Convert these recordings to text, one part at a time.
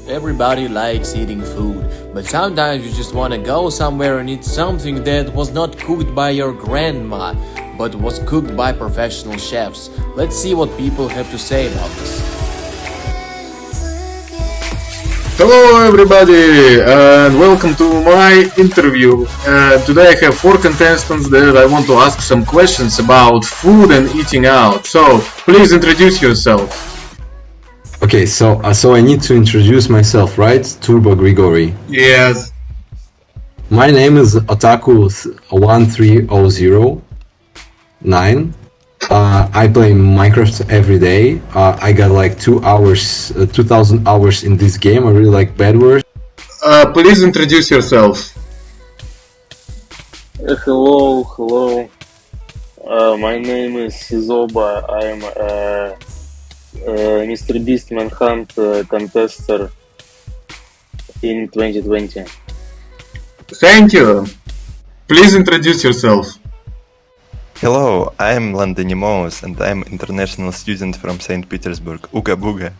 Everybody likes eating food, but sometimes you just want to go somewhere and eat something that was not cooked by your grandma, but was cooked by professional chefs. Let's see what people have to say about this. Hello everybody and welcome to my interview. Today I have 4 contestants that I want to ask some questions about food and eating out. So please introduce yourself. Okay, so I need to introduce myself, right? Turbo Grigori. Yes. My name is Otaku13009. I play Minecraft every day. I got like 2,000 hours in this game. I really like Bad Wars. Please introduce yourself. Hello. My name is Zoba. I'm Mr. Beast Manhunt contester in 2020. Thank you. Please introduce yourself. Hello, I'm Landonimos and I'm international student from St. Petersburg. Uga Buga.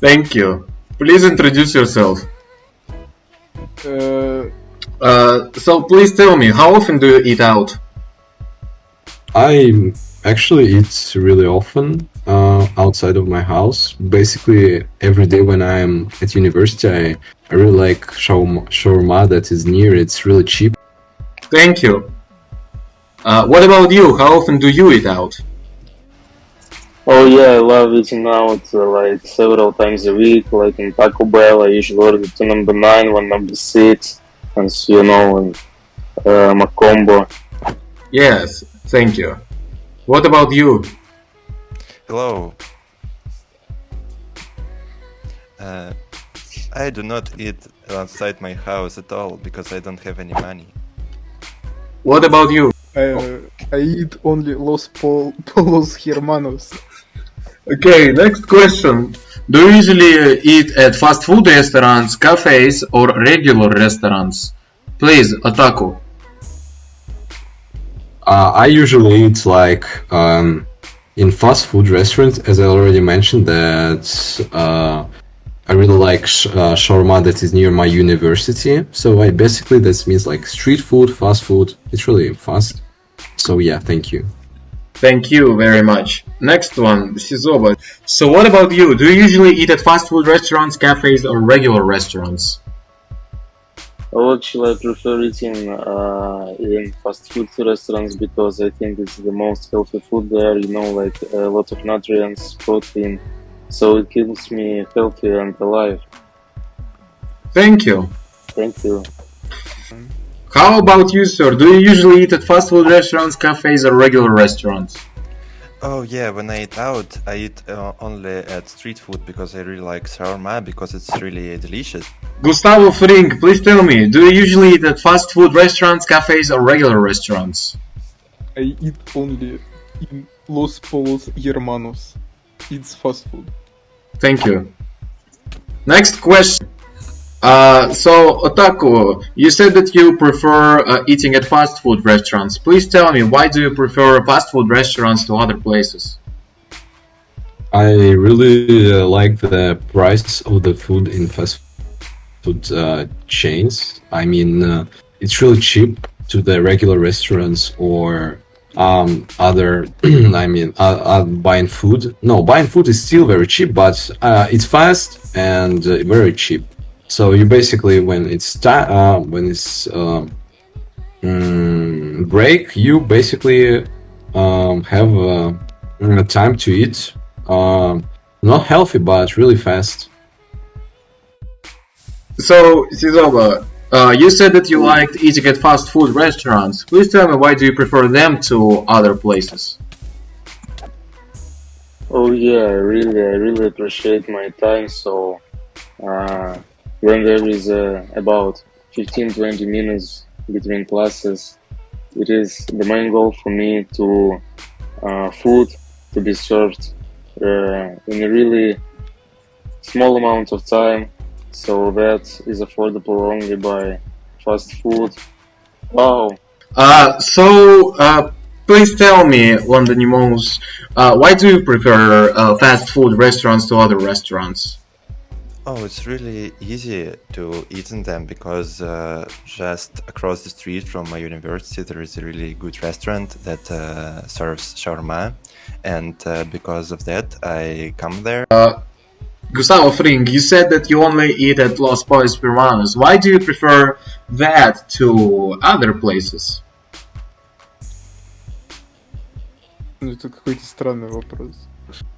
Thank you. Please introduce yourself. So please tell me, how often do you eat out? I actually eat really often outside of my house. Basically, every day when I'm at university, I really like shawarma that is near. It's really cheap. Thank you. What about you? How often do you eat out? Oh yeah, I love eating out like several times a week. Like in Taco Bell, I usually order 2 number 9, 1 number 6, and Macombo. Yes, thank you. What about you? Hello. I do not eat outside my house at all because I don't have any money. What about you? I eat only Los Polos Hermanos. Okay, next question. Do you usually eat at fast food restaurants, cafes, or regular restaurants? Please, Otaku. I usually eat like in fast food restaurants, as I already mentioned that I really like shawarma that is near my university. So that means like street food, fast food. It's really fast. So yeah, thank you. Thank you very much. Next one, Sizoba. So what about you? Do you usually eat at fast food restaurants, cafes, or regular restaurants? Well, actually, I prefer eating in fast food restaurants because I think it's the most healthy food there. Like a lot of nutrients, protein, so it keeps me healthy and alive. Thank you. Thank you. How about you, sir? Do you usually eat at fast food restaurants, cafes, or regular restaurants? Oh yeah, when I eat out, I eat only at street food because I really like shawarma because it's really delicious. Gustavo Fring, please tell me, do you usually eat at fast food restaurants, cafes, or regular restaurants? I eat only in Los Polos Hermanos. It's fast food. Thank you. Next question. So, Otaku, you said that you prefer eating at fast food restaurants. Please tell me, why do you prefer fast food restaurants to other places? I really like the price of the food in fast food chains. I mean, it's really cheap to the regular restaurants or other. Buying food. No, buying food is still very cheap, but it's fast and very cheap. So you basically, when it's break, you basically have time to eat. Not healthy, but really fast. So, Sizoba, you said that you liked eating at fast food restaurants. Please tell me, why do you prefer them to other places? Oh yeah, I really appreciate my time. So when there is about 15-20 minutes between classes, it is the main goal for me to food to be served in a really small amount of time, so that is affordable only by fast food. Wow. Please tell me, Londonimos, why do you prefer fast food restaurants to other restaurants? Oh, it's really easy to eat in them because just across the street from my university there is a really good restaurant that serves shawarma, and because of that I come there. Gustavo Fring, you said that you only eat at Los Pollos Peruanos. Why do you prefer that to other places? Ну, это какой-то странный вопрос.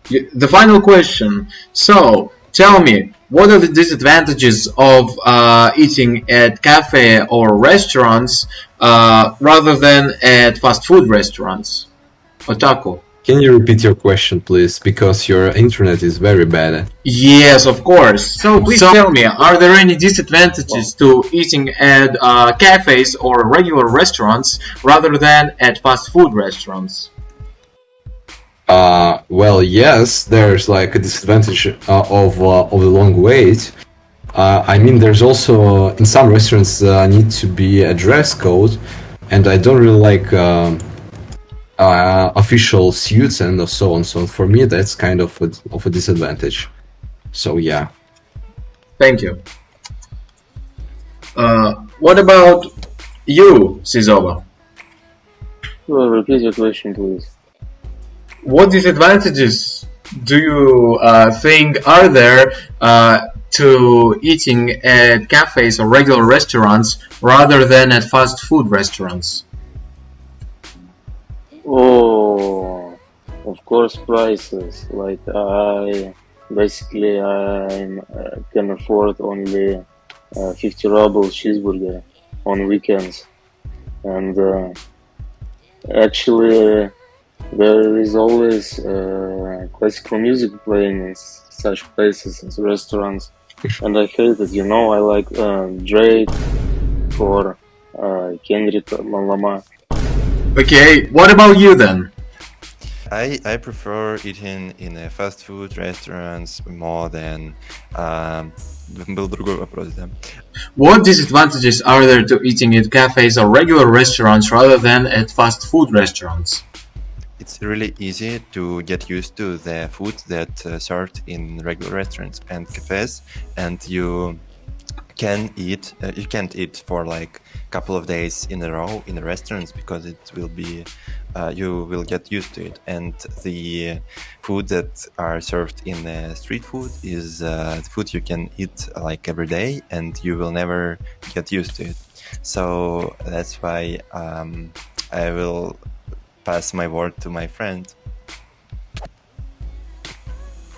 The final question. So, tell me, what are the disadvantages of eating at cafe or restaurants rather than at fast food restaurants? Otaku. Can you repeat your question, please? Because your internet is very bad. Yes, of course. So please tell me, are there any disadvantages to eating at cafes or regular restaurants rather than at fast food restaurants? Well, yes, there's like a disadvantage of the long wait. I mean, there's also in some restaurants need to be a dress code, and I don't really like official suits and so on. So for me, that's kind of a disadvantage. So yeah. Thank you. What about you, Sizova? Well, repeat your question, please. What disadvantages do you think are there to eating at cafes or regular restaurants rather than at fast food restaurants? Oh, of course, prices. Like I can afford only 50 rubles cheeseburger on weekends, and actually there is always classical music playing in such places as restaurants, and I hate it. You know, I like Drake or Kendrick Lamar. Okay, what about you then? I prefer eating in fast food restaurants more than. Был другой вопрос, да. What disadvantages are there to eating at cafes or regular restaurants rather than at fast food restaurants? It's really easy to get used to the food that served in regular restaurants and cafes, and you can't eat for like a couple of days in a row in the restaurants because it will be you will get used to it, and the food that are served in street food is the food you can eat like every day, and you will never get used to it. So that's why I will pass my word to my friend.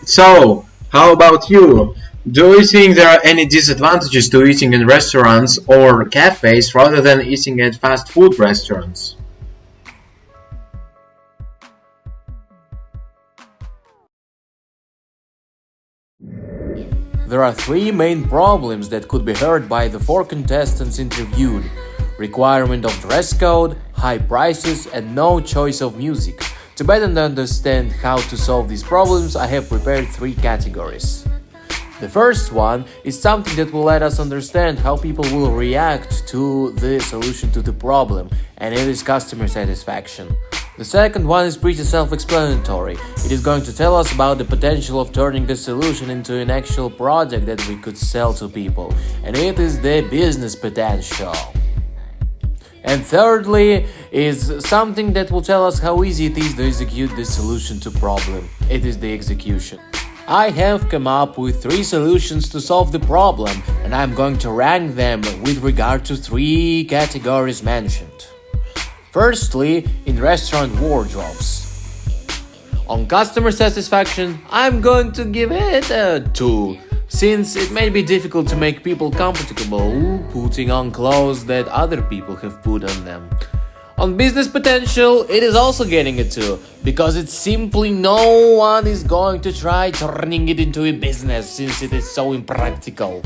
So, how about you? Do you think there are any disadvantages to eating in restaurants or cafes rather than eating at fast food restaurants? There are three main problems that could be heard by the 4 contestants interviewed: requirement of dress code, high prices, and no choice of music. To better understand how to solve these problems, I have prepared 3 categories. The first one is something that will let us understand how people will react to the solution to the problem, and it is customer satisfaction. The second one is pretty self-explanatory. It is going to tell us about the potential of turning the solution into an actual product that we could sell to people, and it is the business potential. And thirdly is something that will tell us how easy it is to execute this solution to problem. It is the execution. I have come up with 3 solutions to solve the problem, and I'm going to rank them with regard to 3 categories mentioned. Firstly, in restaurant wardrobes. On customer satisfaction, I'm going to give it a 2, since it may be difficult to make people comfortable putting on clothes that other people have put on them. On business potential, it is also getting a 2, because it's simply no one is going to try turning it into a business since it is so impractical.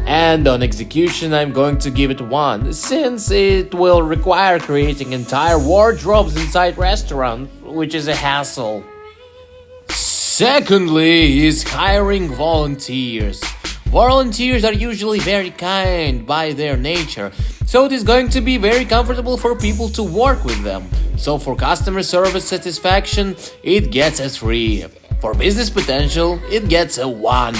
And on execution, I'm going to give it 1, since it will require creating entire wardrobes inside restaurant, which is a hassle. Secondly is hiring volunteers. Volunteers are usually very kind by their nature, so it is going to be very comfortable for people to work with them. So for customer service satisfaction, it gets a 3. For business potential, it gets a 1.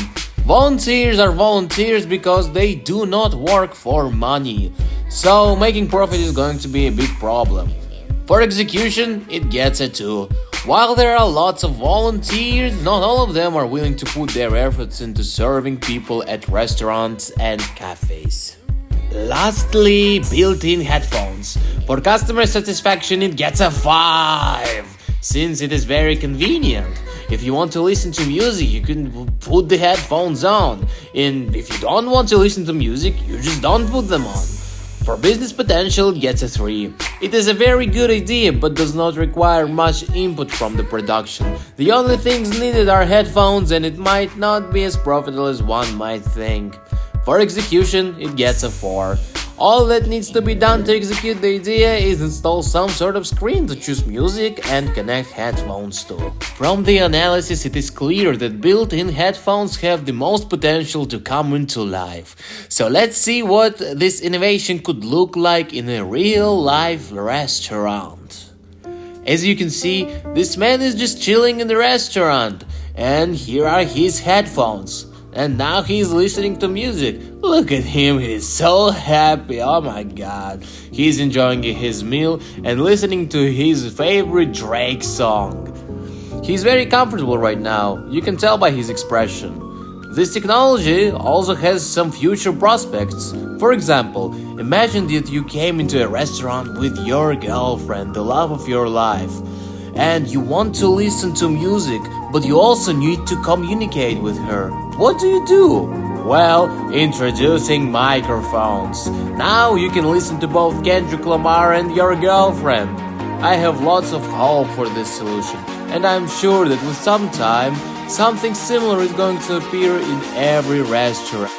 Volunteers are volunteers because they do not work for money. So making profit is going to be a big problem. For execution, it gets a 2. While there are lots of volunteers, not all of them are willing to put their efforts into serving people at restaurants and cafes. Lastly, built-in headphones. For customer satisfaction, it gets a 5, since it is very convenient. If you want to listen to music, you can put the headphones on. And if you don't want to listen to music, you just don't put them on. For business potential, it gets a 3. It is a very good idea, but does not require much input from the production. The only things needed are headphones, and it might not be as profitable as one might think. For execution, it gets a 4. All that needs to be done to execute the idea is install some sort of screen to choose music and connect headphones to. From the analysis, it is clear that built-in headphones have the most potential to come into life. So let's see what this innovation could look like in a real-life restaurant. As you can see, this man is just chilling in the restaurant, and here are his headphones. And now he's listening to music. Look at him, he's so happy, oh my god. He's enjoying his meal and listening to his favorite Drake song. He's very comfortable right now, you can tell by his expression. This technology also has some future prospects. For example, imagine that you came into a restaurant with your girlfriend, the love of your life. And you want to listen to music, but you also need to communicate with her. What do? Well, introducing microphones. Now you can listen to both Kendrick Lamar and your girlfriend. I have lots of hope for this solution, and I'm sure that with some time, something similar is going to appear in every restaurant.